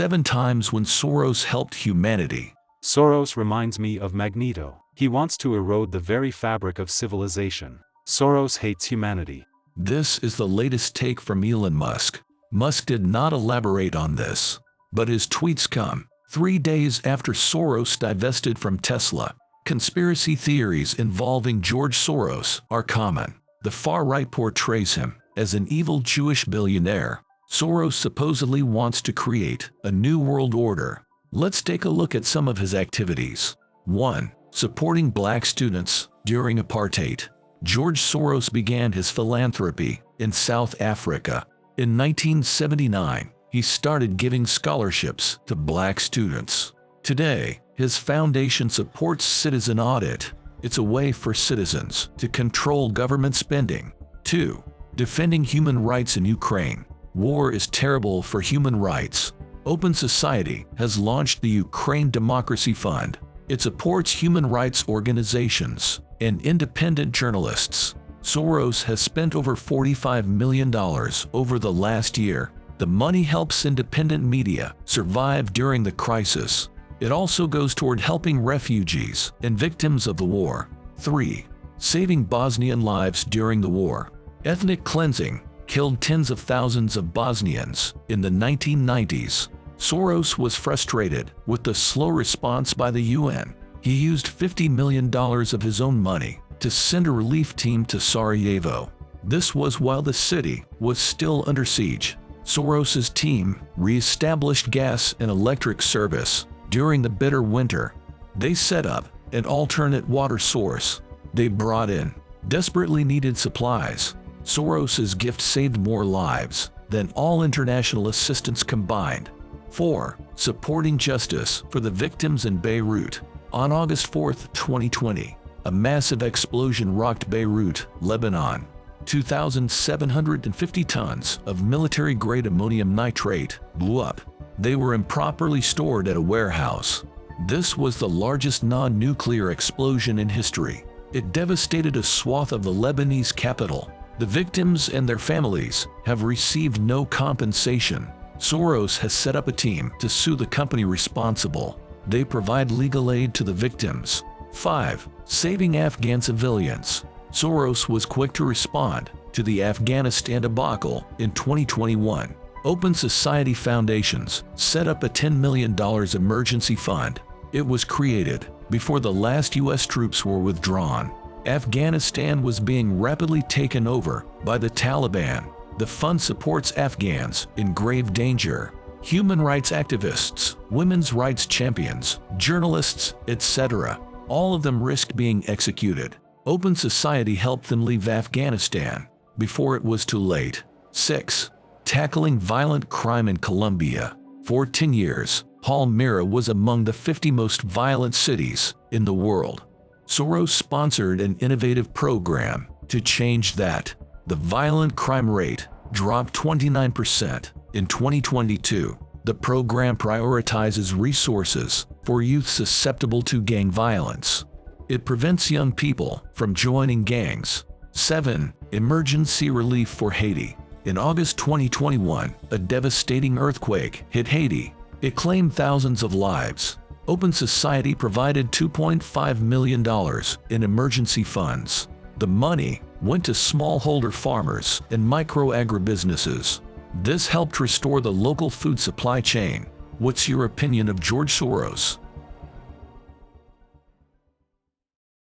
7 times when Soros helped humanity. Soros reminds me of Magneto. He wants to erode the very fabric of civilization. Soros hates humanity. This is the latest take from Elon Musk. Musk did not elaborate on this, but his tweets come 3 days after Soros divested from Tesla. Conspiracy theories involving George Soros are common. The far right portrays him as an evil Jewish billionaire. Soros supposedly wants to create a new world order. Let's take a look at some of his activities. 1. Supporting black students during apartheid. George Soros began his philanthropy in South Africa. In 1979, he started giving scholarships to black students. Today, his foundation supports citizen audit. It's a way for citizens to control government spending. 2. Defending human rights in Ukraine. War is terrible for human rights. Open Society has launched the Ukraine Democracy Fund. It supports human rights organizations and independent journalists. Soros has spent over $45 million over the last year. The money helps independent media survive during the crisis. It also goes toward helping refugees and victims of the war. 3. Saving Bosnian lives during the war. Ethnic cleansing killed tens of thousands of Bosnians in the 1990s. Soros was frustrated with the slow response by the UN. He used $50 million of his own money to send a relief team to Sarajevo. This was while the city was still under siege. Soros's team re-established gas and electric service during the bitter winter. They set up an alternate water source. They brought in desperately needed supplies. Soros's gift saved more lives than all international assistance combined. 4. Supporting justice for the victims in Beirut. On August 4, 2020, a massive explosion rocked Beirut, Lebanon. 2,750 tons of military-grade ammonium nitrate blew up. They were improperly stored at a warehouse. This was the largest non-nuclear explosion in history. It devastated a swath of the Lebanese capital. The victims and their families have received no compensation. Soros has set up a team to sue the company responsible. They provide legal aid to the victims. 5. Saving Afghan civilians. Soros was quick to respond to the Afghanistan debacle in 2021. Open Society Foundations set up a $10 million emergency fund. It was created before the last U.S. troops were withdrawn. Afghanistan was being rapidly taken over by the Taliban. The fund supports Afghans in grave danger, human rights activists, women's rights champions, journalists, etc. All of them risked being executed. Open Society helped them leave Afghanistan before it was too late. 6. Tackling violent crime in Colombia. For 10 years, Palmyra was among the 50 most violent cities in the world. Soros sponsored an innovative program to change that. The violent crime rate dropped 29% in 2022. The program prioritizes resources for youth susceptible to gang violence. It prevents young people from joining gangs. 7. Emergency relief for Haiti. In August 2021, a devastating earthquake hit Haiti. It claimed thousands of lives. Open Society provided $2.5 million in emergency funds. The money went to smallholder farmers and micro-agribusinesses. This helped restore the local food supply chain. What's your opinion of George Soros?